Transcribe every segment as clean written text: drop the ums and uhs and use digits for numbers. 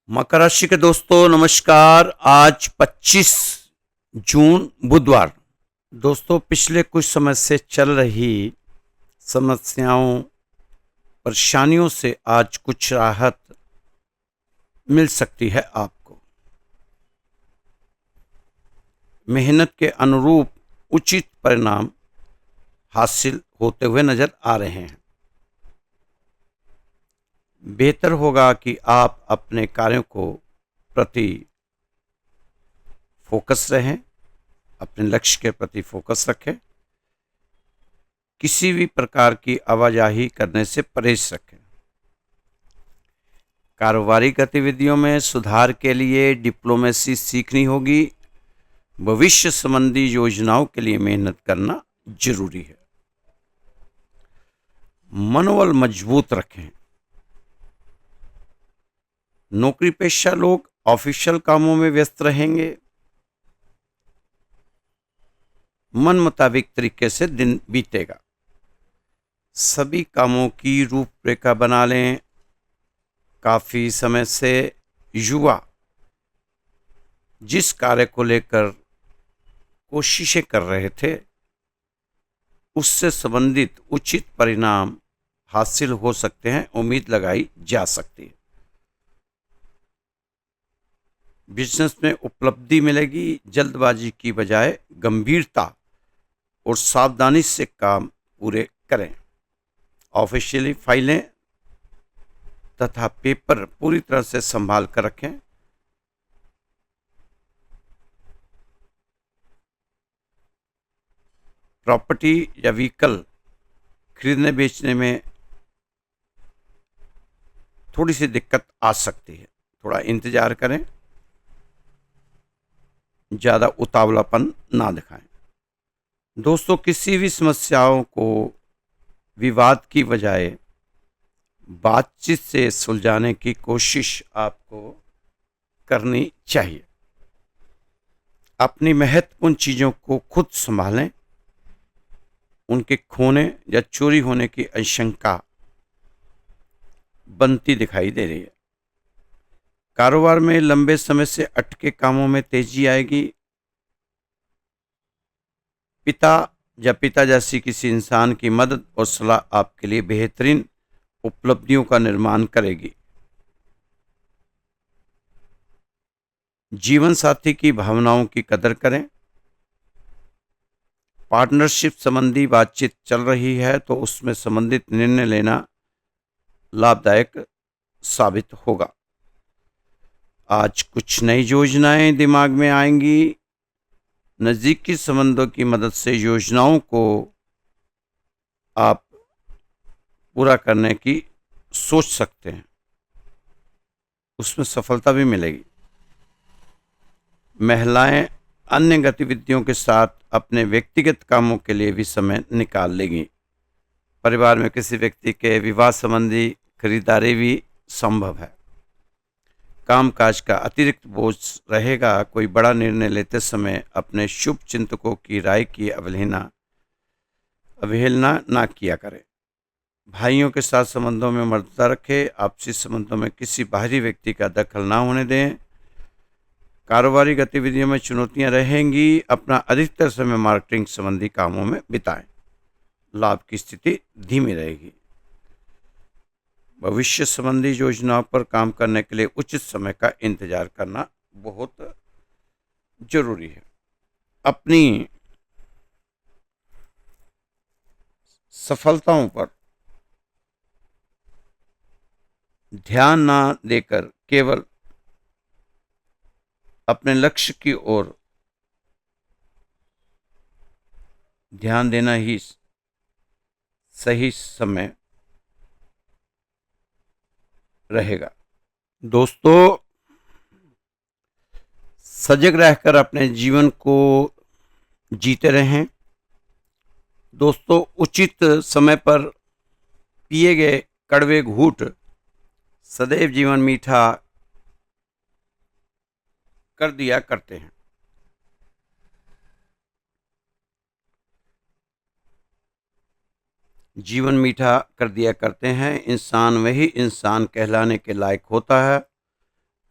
मकर राशि के दोस्तों नमस्कार। आज 25 जून बुधवार। दोस्तों पिछले कुछ समय से चल रही समस्याओं परेशानियों से आज कुछ राहत मिल सकती है। आपको मेहनत के अनुरूप उचित परिणाम हासिल होते हुए नजर आ रहे हैं। बेहतर होगा कि आप अपने कार्यों को प्रति फोकस रहें, अपने लक्ष्य के प्रति फोकस रखें। किसी भी प्रकार की आवाजाही करने से परहेज रखें। कारोबारी गतिविधियों में सुधार के लिए डिप्लोमेसी सीखनी होगी। भविष्य संबंधी योजनाओं के लिए मेहनत करना जरूरी है। मनोबल मजबूत रखें। नौकरी पेशा लोग ऑफिशियल कामों में व्यस्त रहेंगे। मन मुताबिक तरीके से दिन बीतेगा। सभी कामों की रूपरेखा बना लें। काफी समय से युवा जिस कार्य को लेकर कोशिशें कर रहे थे उससे संबंधित उचित परिणाम हासिल हो सकते हैं, उम्मीद लगाई जा सकती है। बिजनेस में उपलब्धि मिलेगी। जल्दबाजी की बजाय गंभीरता और सावधानी से काम पूरे करें। ऑफिशियली फाइलें तथा पेपर पूरी तरह से संभाल कर रखें। प्रॉपर्टी या व्हीकल खरीदने बेचने में थोड़ी सी दिक्कत आ सकती है, थोड़ा इंतजार करें, ज्यादा उतावलापन ना दिखाएं। दोस्तों किसी भी समस्याओं को विवाद की बजाय बातचीत से सुलझाने की कोशिश आपको करनी चाहिए। अपनी महत्वपूर्ण चीजों को खुद संभालें। उनके खोने या चोरी होने की आशंका बनती दिखाई दे रही है। कारोबार में लंबे समय से अटके कामों में तेजी आएगी। पिता जैसी किसी इंसान की मदद और सलाह आपके लिए बेहतरीन उपलब्धियों का निर्माण करेगी। जीवन साथी की भावनाओं की कदर करें। पार्टनरशिप संबंधी बातचीत चल रही है तो उसमें संबंधित निर्णय लेना लाभदायक साबित होगा। आज कुछ नई योजनाएं दिमाग में आएंगी। नजदीकी संबंधों की मदद से योजनाओं को आप पूरा करने की सोच सकते हैं, उसमें सफलता भी मिलेगी। महिलाएं अन्य गतिविधियों के साथ अपने व्यक्तिगत कामों के लिए भी समय निकाल लेंगी। परिवार में किसी व्यक्ति के विवाह संबंधी खरीदारी भी संभव है। कामकाज का अतिरिक्त बोझ रहेगा। कोई बड़ा निर्णय लेते समय अपने शुभ चिंतकों की राय की अवहेलना ना किया करें। भाइयों के साथ संबंधों में मर्यादा रखें। आपसी संबंधों में किसी बाहरी व्यक्ति का दखल ना होने दें। कारोबारी गतिविधियों में चुनौतियां रहेंगी। अपना अधिकतर समय मार्केटिंग संबंधी कामों में बिताएं। लाभ की स्थिति धीमी रहेगी। भविष्य संबंधी योजनाओं पर काम करने के लिए उचित समय का इंतजार करना बहुत जरूरी है। अपनी सफलताओं पर ध्यान ना देकर केवल अपने लक्ष्य की ओर ध्यान देना ही सही समय रहेगा। दोस्तों सजग रहकर अपने जीवन को जीते रहें। दोस्तों उचित समय पर पिए गए कड़वे घूंट सदैव जीवन मीठा कर दिया करते हैं। जीवन मीठा कर दिया करते हैं। इंसान वही इंसान कहलाने के लायक होता है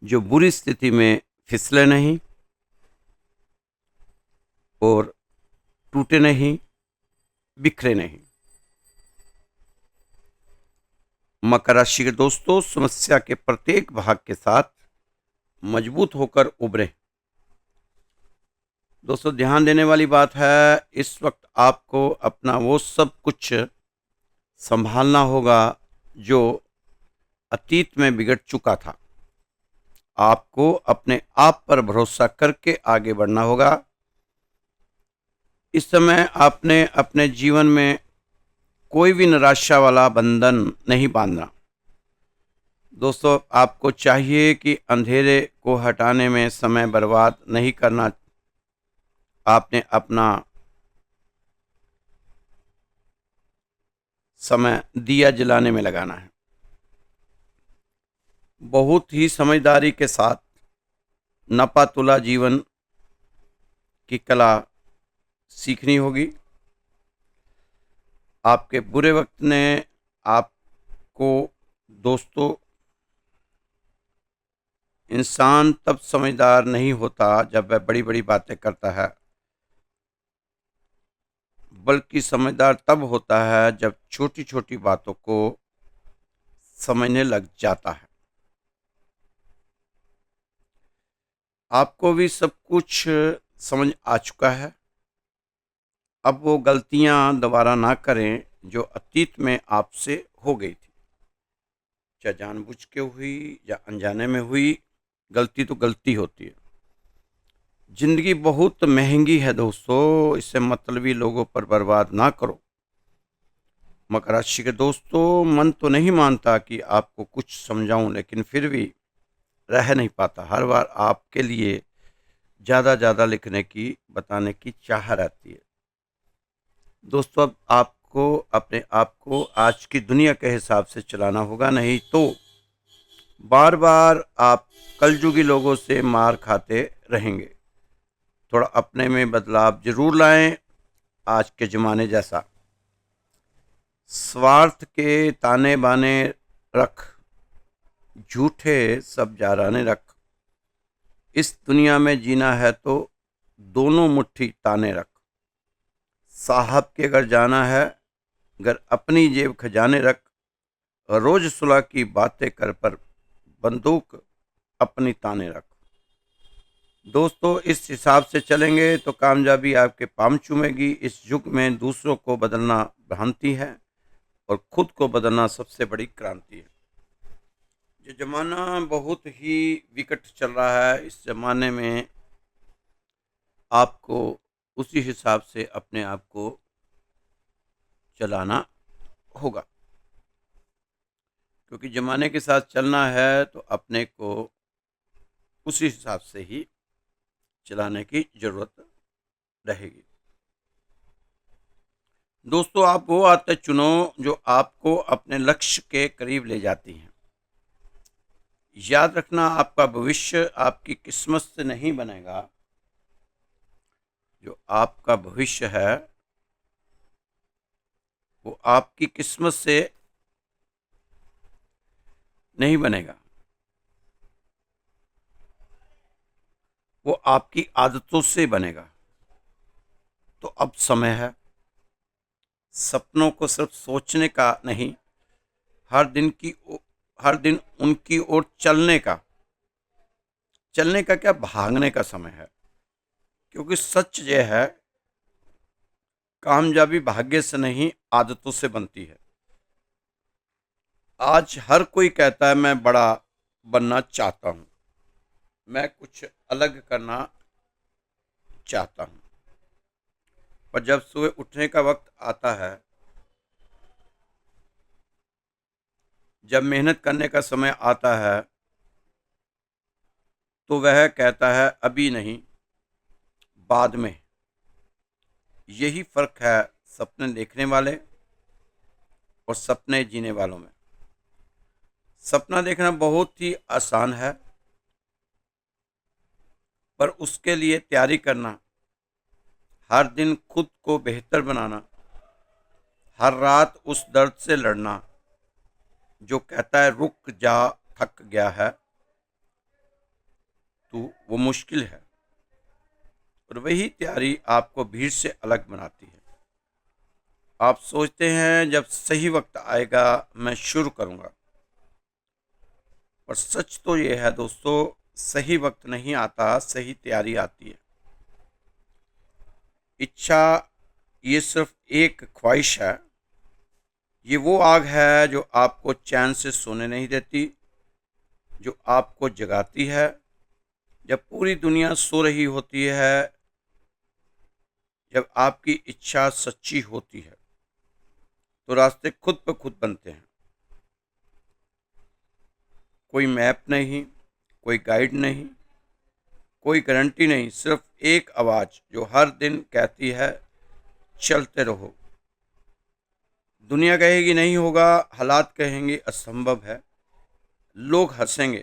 जो बुरी स्थिति में फिसले नहीं और टूटे नहीं, बिखरे नहीं। मकर राशि के दोस्तों, समस्या के प्रत्येक भाग के साथ मजबूत होकर उभरे। दोस्तों, ध्यान देने वाली बात है, इस वक्त आपको अपना वो सब कुछ संभालना होगा जो अतीत में बिगड़ चुका था। आपको अपने आप पर भरोसा करके आगे बढ़ना होगा। इस समय आपने अपने जीवन में कोई भी निराशा वाला बंधन नहीं बांधना। दोस्तों, आपको चाहिए कि अंधेरे को हटाने में समय बर्बाद नहीं करना। आपने अपना समय दिया जलाने में लगाना है। बहुत ही समझदारी के साथ नपा तुला जीवन की कला सीखनी होगी। आपके बुरे वक्त ने आपको, दोस्तों, इंसान तब समझदार नहीं होता जब वह बड़ी बड़ी बातें करता है, बल्कि समझदार तब होता है जब छोटी छोटी बातों को समझने लग जाता है। आपको भी सब कुछ समझ आ चुका है। अब वो गलतियां दोबारा ना करें जो अतीत में आपसे हो गई थी, चाहे जानबूझ के हुई या अनजाने में हुई। गलती तो गलती होती है। जिंदगी बहुत महंगी है दोस्तों, इससे मतलबी लोगों पर बर्बाद ना करो। मकर राशि के दोस्तों, मन तो नहीं मानता कि आपको कुछ समझाऊं, लेकिन फिर भी रह नहीं पाता। हर बार आपके लिए ज़्यादा लिखने की, बताने की चाह रहती है। दोस्तों, अब आपको अपने आप को आज की दुनिया के हिसाब से चलाना होगा, नहीं तो बार बार आप कलयुगी लोगों से मार खाते रहेंगे। थोड़ा अपने में बदलाव जरूर लाएं। आज के ज़माने जैसा स्वार्थ के ताने बाने रख, झूठे सब जाराने रख। इस दुनिया में जीना है तो दोनों मुट्ठी ताने रख। साहब के घर जाना है, अगर अपनी जेब खजाने रख। रोज सुलह की बातें कर पर बंदूक अपनी ताने रख। दोस्तों, इस हिसाब से चलेंगे तो कामयाबी आपके पांव चूमेगी। इस युग में दूसरों को बदलना भ्रांति है और खुद को बदलना सबसे बड़ी क्रांति है। ये जमाना बहुत ही विकट चल रहा है। इस जमाने में आपको उसी हिसाब से अपने आप को चलाना होगा, क्योंकि जमाने के साथ चलना है तो अपने को उसी हिसाब से ही चलाने की जरूरत रहेगी। दोस्तों, आप वो आदतें चुनो जो आपको अपने लक्ष्य के करीब ले जाती हैं। याद रखना, आपका भविष्य आपकी किस्मत से नहीं बनेगा। जो आपका भविष्य है वो आपकी किस्मत से नहीं बनेगा, वो आपकी आदतों से बनेगा। तो अब समय है सपनों को सिर्फ सोचने का नहीं, हर दिन उनकी ओर चलने का। चलने का क्या, भागने का समय है। क्योंकि सच ये है, कामयाबी भाग्य से नहीं आदतों से बनती है। आज हर कोई कहता है मैं बड़ा बनना चाहता हूं, मैं कुछ अलग करना चाहता हूं, पर जब सुबह उठने का वक्त आता है, जब मेहनत करने का समय आता है, तो वह कहता है अभी नहीं, बाद में। यही फर्क है सपने देखने वाले और सपने जीने वालों में। सपना देखना बहुत ही आसान है, पर उसके लिए तैयारी करना, हर दिन खुद को बेहतर बनाना, हर रात उस दर्द से लड़ना जो कहता है रुक जा, थक गया है, परंतु वो मुश्किल है, और वही तैयारी आपको भीड़ से अलग बनाती है। आप सोचते हैं जब सही वक्त आएगा मैं शुरू करूंगा, और सच तो ये है दोस्तों, सही वक्त नहीं आता, सही तैयारी आती है। इच्छा ये सिर्फ एक ख्वाहिश है, ये वो आग है जो आपको चैन से सोने नहीं देती, जो आपको जगाती है जब पूरी दुनिया सो रही होती है। जब आपकी इच्छा सच्ची होती है तो रास्ते खुद ब खुद बनते हैं। कोई मैप नहीं, कोई गाइड नहीं, कोई गारंटी नहीं, सिर्फ एक आवाज़ जो हर दिन कहती है चलते रहो। दुनिया कहेगी नहीं होगा, हालात कहेंगे असंभव है, लोग हंसेंगे,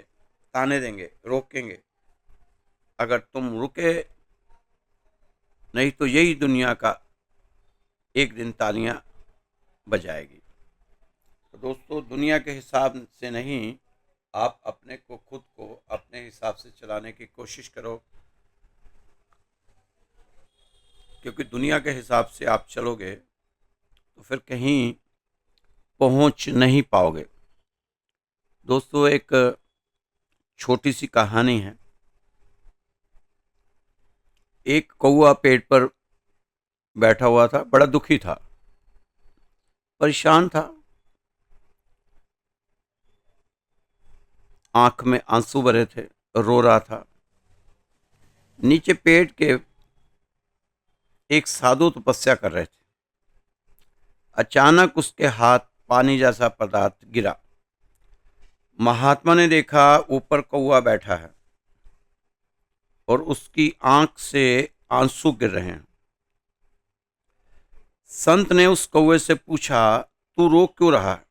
ताने देंगे, रोकेंगे। अगर तुम रुके नहीं तो यही दुनिया का एक दिन तालियां बजाएगी। तो दोस्तों, दुनिया के हिसाब से नहीं, आप अपने को खुद को अपने हिसाब से चलाने की कोशिश करो, क्योंकि दुनिया के हिसाब से आप चलोगे तो फिर कहीं पहुंच नहीं पाओगे। दोस्तों, एक छोटी सी कहानी है। एक कौवा पेड़ पर बैठा हुआ था, बड़ा दुखी था, परेशान था, आंख में आंसू भरे थे, रो रहा था। नीचे पेड़ के एक साधु तपस्या कर रहे थे। अचानक उसके हाथ पानी जैसा पदार्थ गिरा। महात्मा ने देखा ऊपर कौवा बैठा है और उसकी आंख से आंसू गिर रहे हैं। संत ने उस कौवे से पूछा, तू रो क्यों रहा है?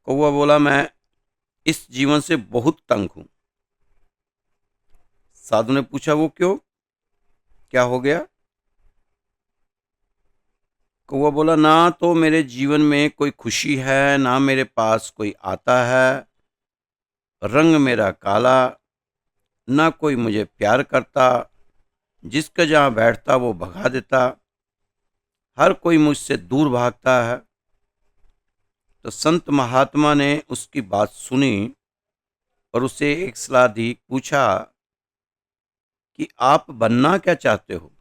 कौवा बोला, मैं इस जीवन से बहुत तंग हूं। साधु ने पूछा, वो क्यों, क्या हो गया? कौवा बोला, ना तो मेरे जीवन में कोई खुशी है, ना मेरे पास कोई आता है, रंग मेरा काला, ना कोई मुझे प्यार करता, जिसका जहां बैठता वो भगा देता, हर कोई मुझसे दूर भागता है। तो संत महात्मा ने उसकी बात सुनी और उसे एक सलाह दी। पूछा कि आप बनना क्या चाहते हो?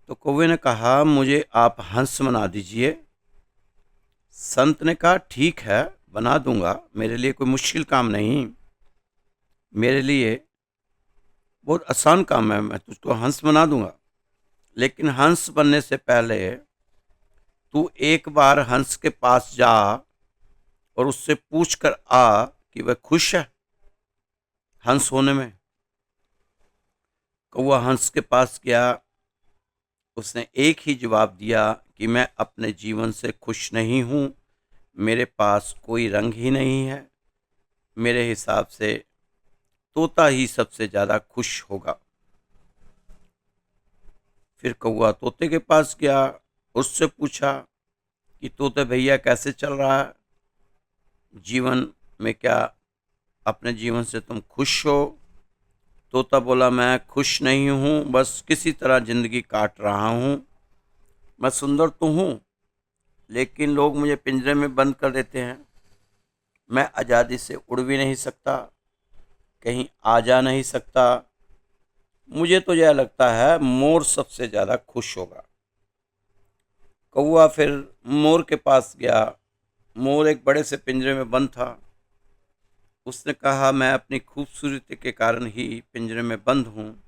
तो कौवे ने कहा, मुझे आप हंस बना दीजिए। संत ने कहा, ठीक है, बना दूंगा, मेरे लिए कोई मुश्किल काम नहीं, मेरे लिए बहुत आसान काम है, मैं तुझको हंस बना दूंगा। लेकिन हंस बनने से पहले तू एक बार हंस के पास जा और उससे पूछ कर आ कि वह खुश है हंस होने में। कौवा हंस के पास गया। उसने एक ही जवाब दिया कि मैं अपने जीवन से खुश नहीं हूं, मेरे पास कोई रंग ही नहीं है, मेरे हिसाब से तोता ही सबसे ज्यादा खुश होगा। फिर कौवा तोते के पास गया, उससे पूछा कि तोते भैया कैसे चल रहा है जीवन में, क्या अपने जीवन से तुम खुश हो? तोता बोला, मैं खुश नहीं हूँ, बस किसी तरह जिंदगी काट रहा हूँ। मैं सुंदर तो हूँ, लेकिन लोग मुझे पिंजरे में बंद कर देते हैं, मैं आज़ादी से उड़ भी नहीं सकता, कहीं आ जा नहीं सकता। मुझे तो यह लगता है मोर सबसे ज़्यादा खुश होगा। कौवा फिर मोर के पास गया। मोर एक बड़े से पिंजरे में बंद था। उसने कहा, मैं अपनी खूबसूरती के कारण ही पिंजरे में बंद हूँ,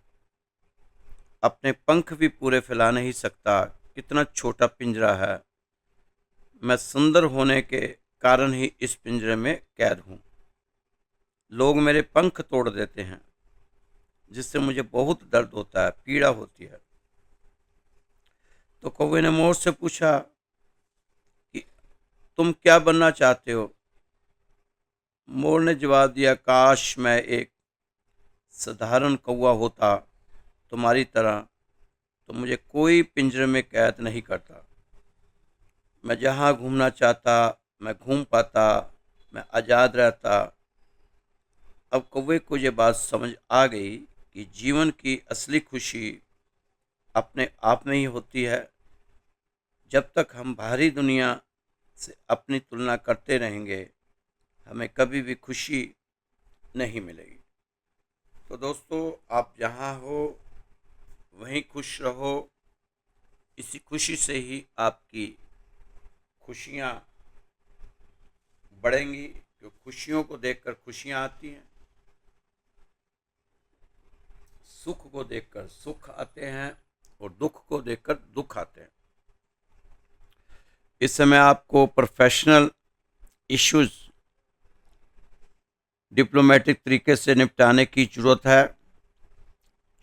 अपने पंख भी पूरे फैला नहीं सकता, कितना छोटा पिंजरा है, मैं सुंदर होने के कारण ही इस पिंजरे में कैद हूँ। लोग मेरे पंख तोड़ देते हैं, जिससे मुझे बहुत दर्द होता है, पीड़ा होती है। तो कौवे ने मोर से पूछा कि तुम क्या बनना चाहते हो? मोर ने जवाब दिया, काश मैं एक साधारण कौवा होता तुम्हारी तरह, तो मुझे कोई पिंजरे में कैद नहीं करता, मैं जहाँ घूमना चाहता मैं घूम पाता, मैं आज़ाद रहता। अब कौवे को ये बात समझ आ गई कि जीवन की असली खुशी अपने आप में ही होती है। जब तक हम बाहरी दुनिया से अपनी तुलना करते रहेंगे, हमें कभी भी खुशी नहीं मिलेगी। तो दोस्तों, आप जहाँ हो वहीं खुश रहो। इसी खुशी से ही आपकी खुशियाँ बढ़ेंगी, क्योंकि खुशियों को देखकर खुशियाँ आती हैं, सुख को देखकर सुख आते हैं और दुख को देखकर दुख आते हैं। इस समय आपको प्रोफेशनल इश्यूज डिप्लोमेटिक तरीके से निपटाने की जरूरत है।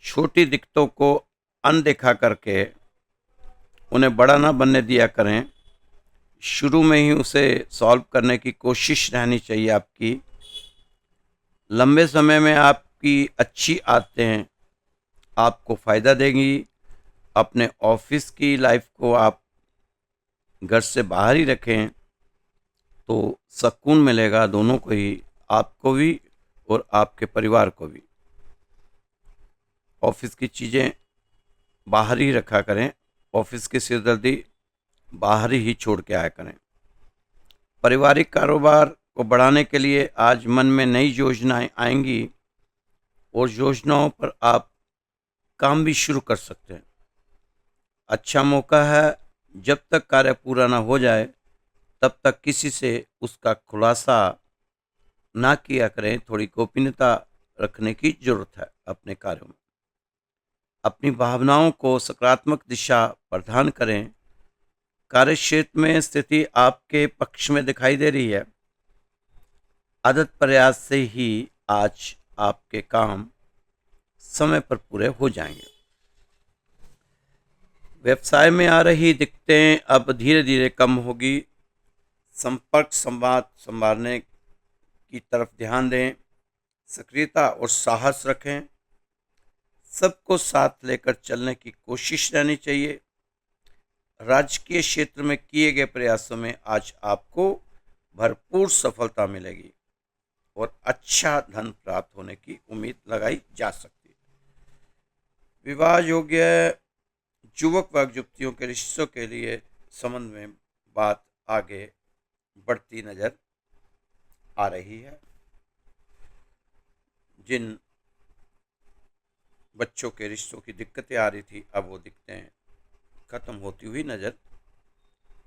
छोटी दिक्कतों को अनदेखा करके उन्हें बड़ा ना बनने दिया करें। शुरू में ही उसे सॉल्व करने की कोशिश रहनी चाहिए आपकी। लंबे समय में आपकी अच्छी आदतें आपको फ़ायदा देंगी। अपने ऑफिस की लाइफ को आप घर से बाहर ही रखें तो सुकून मिलेगा दोनों को ही, आपको भी और आपके परिवार को भी। ऑफिस की चीज़ें बाहर ही रखा करें, ऑफिस की सिरदर्दी बाहर ही छोड़ के आया करें। पारिवारिक कारोबार को बढ़ाने के लिए आज मन में नई योजनाएं आएंगी और योजनाओं पर आप काम भी शुरू कर सकते हैं। अच्छा मौका है। जब तक कार्य पूरा ना हो जाए तब तक किसी से उसका खुलासा ना किया करें। थोड़ी गोपनीयता रखने की जरूरत है अपने कार्यों में। अपनी भावनाओं को सकारात्मक दिशा प्रदान करें। कार्य क्षेत्र में स्थिति आपके पक्ष में दिखाई दे रही है। आदत प्रयास से ही आज आपके काम समय पर पूरे हो जाएंगे। व्यवसाय में आ रही दिक्कतें अब धीरे धीरे कम होगी। संपर्क संवाद संभालने की तरफ ध्यान दें। सक्रियता और साहस रखें। सबको साथ लेकर चलने की कोशिश रहनी चाहिए। राजकीय क्षेत्र में किए गए प्रयासों में आज आपको भरपूर सफलता मिलेगी और अच्छा धन प्राप्त होने की उम्मीद लगाई जा सकती है। विवाह योग्य युवक व युवतियों के रिश्तों के लिए संबंध में बात आगे बढ़ती नजर आ रही है। जिन बच्चों के रिश्तों की दिक्कतें आ रही थी, अब वो दिक्कतें खत्म होती हुई नजर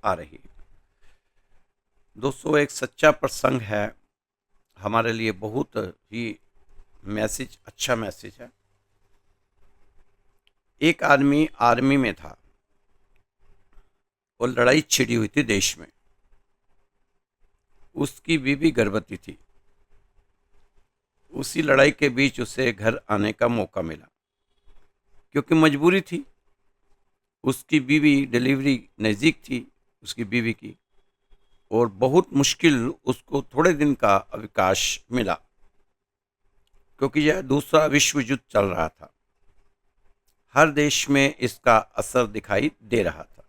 आ रही है। दोस्तों, एक सच्चा प्रसंग है, हमारे लिए बहुत ही अच्छा मैसेज है। एक आदमी आर्मी में था और लड़ाई छिड़ी हुई थी देश में। उसकी बीवी गर्भवती थी। उसी लड़ाई के बीच उसे घर आने का मौका मिला, क्योंकि मजबूरी थी। उसकी बीवी डिलीवरी नज़दीक थी उसकी बीवी की, और बहुत मुश्किल उसको थोड़े दिन का अवकाश मिला, क्योंकि यह दूसरा विश्व युद्ध चल रहा था। हर देश में इसका असर दिखाई दे रहा था।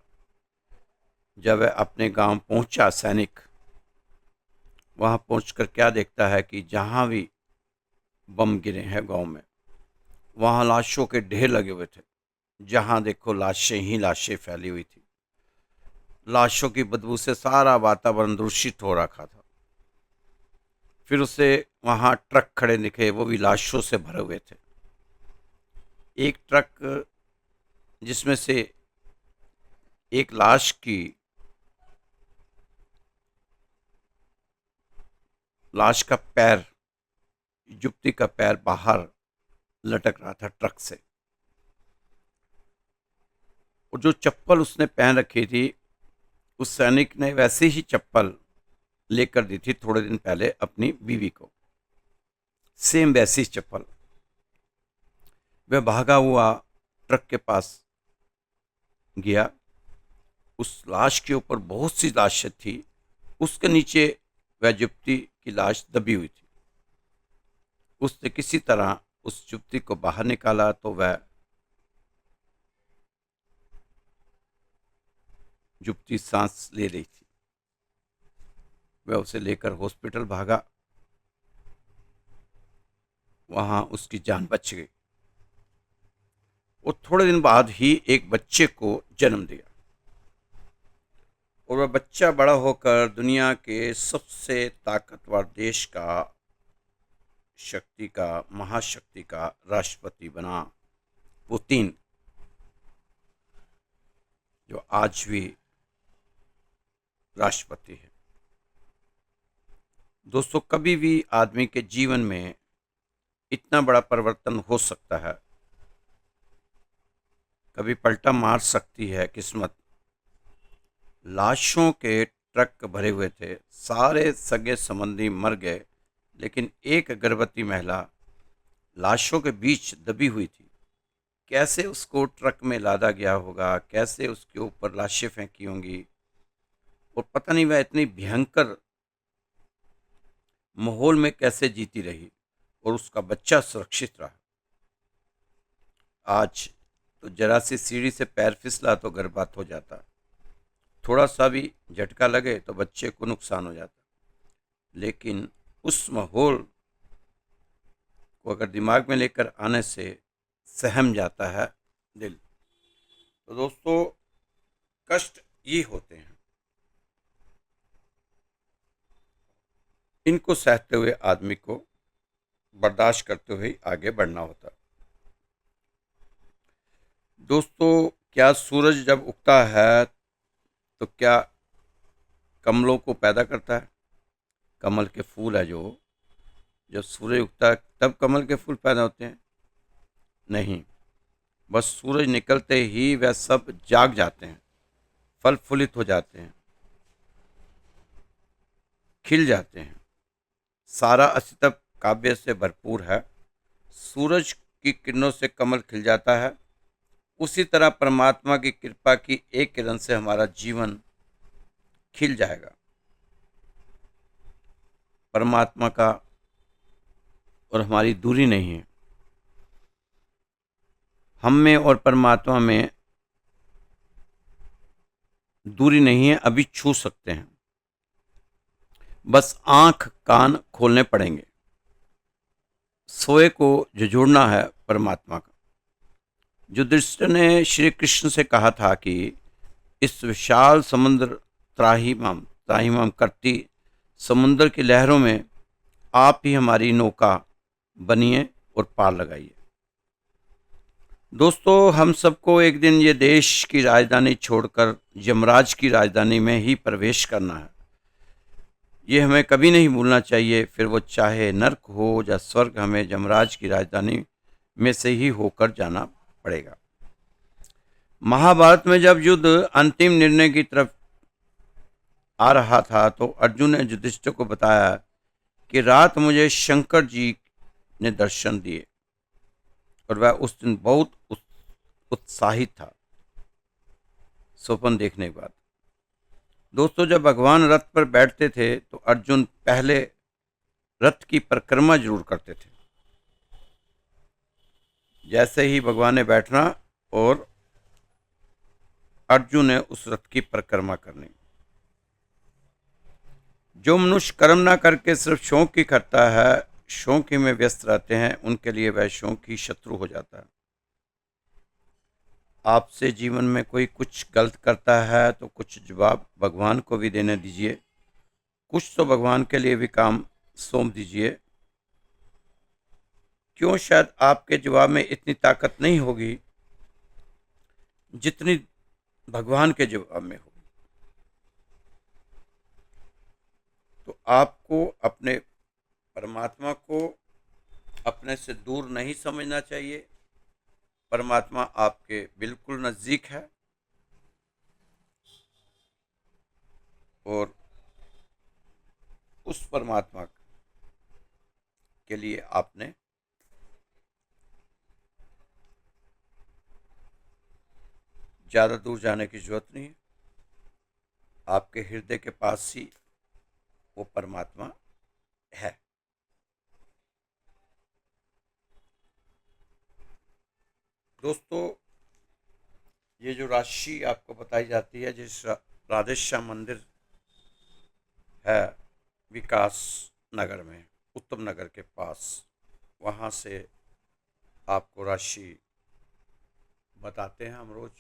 जब वह अपने गांव पहुंचा, सैनिक वहां पहुंचकर क्या देखता है कि जहां भी बम गिरे हैं गांव में, वहां लाशों के ढेर लगे हुए थे। जहां देखो लाशें ही लाशें फैली हुई थी। लाशों की बदबू से सारा वातावरण दूषित हो रखा था। फिर उसे वहां ट्रक खड़े दिखे, वो भी लाशों से भरे हुए थे। एक ट्रक जिसमें से एक लाश का पैर, युवती का पैर बाहर लटक रहा था ट्रक से। और जो चप्पल उसने पहन रखी थी, उस सैनिक ने वैसे ही चप्पल लेकर दी थी थोड़े दिन पहले अपनी बीवी को, सेम वैसी चप्पल। वह भागा हुआ ट्रक के पास गया। उस लाश के ऊपर बहुत सी लाशें थी। उसके नीचे वह युवती की लाश दबी हुई थी। उसने किसी तरह उस युवती को बाहर निकाला तो वह युवती सांस ले रही थी। वह उसे लेकर हॉस्पिटल भागा। वहाँ उसकी जान बच गई। वो थोड़े दिन बाद ही एक बच्चे को जन्म दिया और वह बच्चा बड़ा होकर दुनिया के सबसे ताकतवर देश का महाशक्ति का राष्ट्रपति बना, पुतिन, जो आज भी राष्ट्रपति है। दोस्तों, कभी भी आदमी के जीवन में इतना बड़ा परिवर्तन हो सकता है, कभी पलटा मार सकती है किस्मत। लाशों के ट्रक भरे हुए थे, सारे सगे संबंधी मर गए, लेकिन एक गर्भवती महिला लाशों के बीच दबी हुई थी। कैसे उसको ट्रक में लादा गया होगा, कैसे उसके ऊपर लाशें फेंकी होंगी, और पता नहीं वह इतनी भयंकर माहौल में कैसे जीती रही और उसका बच्चा सुरक्षित रहा। आज तो जरा सी सीढ़ी से पैर फिसला तो गर्भपात हो जाता, थोड़ा सा भी झटका लगे तो बच्चे को नुकसान हो जाता। लेकिन उस माहौल को अगर दिमाग में लेकर आने से सहम जाता है दिल। तो दोस्तों, कष्ट ये होते हैं, इनको सहते हुए आदमी को बर्दाश्त करते हुए आगे बढ़ना होता। दोस्तों, क्या सूरज जब उगता है तो क्या कमलों को पैदा करता है? कमल के फूल है जो, जब सूरज उगता है तब कमल के फूल पैदा होते हैं? नहीं, बस सूरज निकलते ही वह सब जाग जाते हैं, फल फूलित हो जाते हैं, खिल जाते हैं। सारा अस्तित्व काव्य से भरपूर है। सूरज की किरणों से कमल खिल जाता है, उसी तरह परमात्मा की कृपा की एक किरण से हमारा जीवन खिल जाएगा। परमात्मा का और हमारी दूरी नहीं है, हम में और परमात्मा में दूरी नहीं है, अभी छू सकते हैं, बस आंख कान खोलने पड़ेंगे। सोए को झुझुड़ना है परमात्मा का। युधिष्ठिर ने श्री कृष्ण से कहा था कि इस विशाल समुद्र त्राहिमाम त्राहिमाम करती समुद्र की लहरों में आप ही हमारी नौका बनिए और पार लगाइए। दोस्तों, हम सबको एक दिन ये देश की राजधानी छोड़कर यमराज की राजधानी में ही प्रवेश करना है। ये हमें कभी नहीं भूलना चाहिए, फिर वो चाहे नर्क हो या स्वर्ग, हमें यमराज की राजधानी में से ही होकर जाना पड़ेगा। महाभारत में जब युद्ध अंतिम निर्णय की तरफ आ रहा था तो अर्जुन ने युधिष्ठिर को बताया कि रात मुझे शंकर जी ने दर्शन दिए और वह उस दिन बहुत उत्साहित था स्वप्न देखने के बाद। दोस्तों, जब भगवान रथ पर बैठते थे तो अर्जुन पहले रथ की परिक्रमा जरूर करते थे। जैसे ही भगवान ने बैठना और अर्जुन ने उस रथ की परिक्रमा करनी। जो मनुष्य कर्म ना करके सिर्फ शौक ही करता है, शौक ही में व्यस्त रहते हैं, उनके लिए वह शौक ही शत्रु हो जाता है। आपसे जीवन में कोई कुछ गलत करता है तो कुछ जवाब भगवान को भी देने दीजिए, कुछ तो भगवान के लिए भी काम सौंप दीजिए। क्यों? शायद आपके जवाब में इतनी ताकत नहीं होगी जितनी भगवान के जवाब में होगी। तो आपको अपने परमात्मा को अपने से दूर नहीं समझना चाहिए। परमात्मा आपके बिल्कुल नज़दीक है और उस परमात्मा के लिए आपने ज़्यादा दूर जाने की जरूरत नहीं है। आपके हृदय के पास ही वो परमात्मा है। दोस्तों, ये जो राशि आपको बताई जाती है, जिस राधेश्याम मंदिर है विकास नगर में, उत्तम नगर के पास, वहाँ से आपको राशि बताते हैं हम रोज।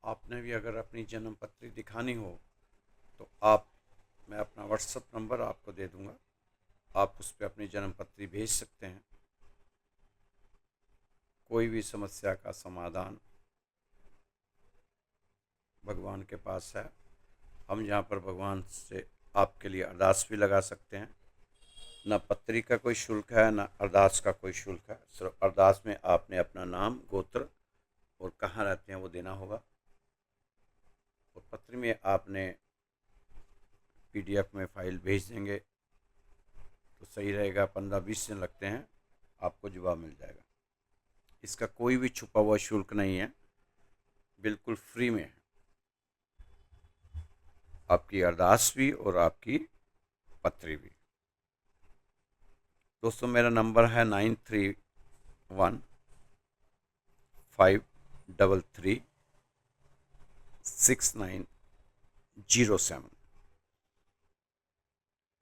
आपने भी अगर अपनी जन्म पत्री दिखानी हो तो मैं अपना व्हाट्सएप नंबर आपको दे दूंगा, आप उस पर अपनी जन्म पत्री भेज सकते हैं। कोई भी समस्या का समाधान भगवान के पास है। हम यहाँ पर भगवान से आपके लिए अरदास भी लगा सकते हैं। ना पत्री का कोई शुल्क है, ना अरदास का कोई शुल्क है। सिर्फ अरदास में आपने अपना नाम, गोत्र और कहाँ रहते हैं वो देना होगा, और पत्र में आपने PDF में फाइल भेज देंगे तो सही रहेगा। 15-20 दिन लगते हैं, आपको जवाब मिल जाएगा। इसका कोई भी छुपा हुआ शुल्क नहीं है, बिल्कुल फ्री में है। आपकी अरदास भी और आपकी पत्री भी। दोस्तों, मेरा नंबर है 9315336907।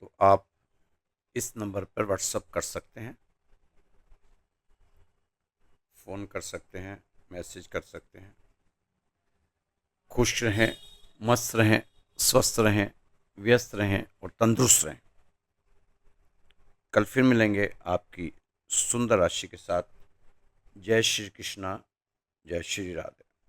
तो आप इस नंबर पर व्हाट्सएप कर सकते हैं, फ़ोन कर सकते हैं, मैसेज कर सकते हैं। खुश रहें, मस्त रहें, स्वस्थ रहें, व्यस्त रहें और तंदुरुस्त रहें। कल फिर मिलेंगे आपकी सुंदर राशि के साथ। जय श्री कृष्णा, जय श्री राधे।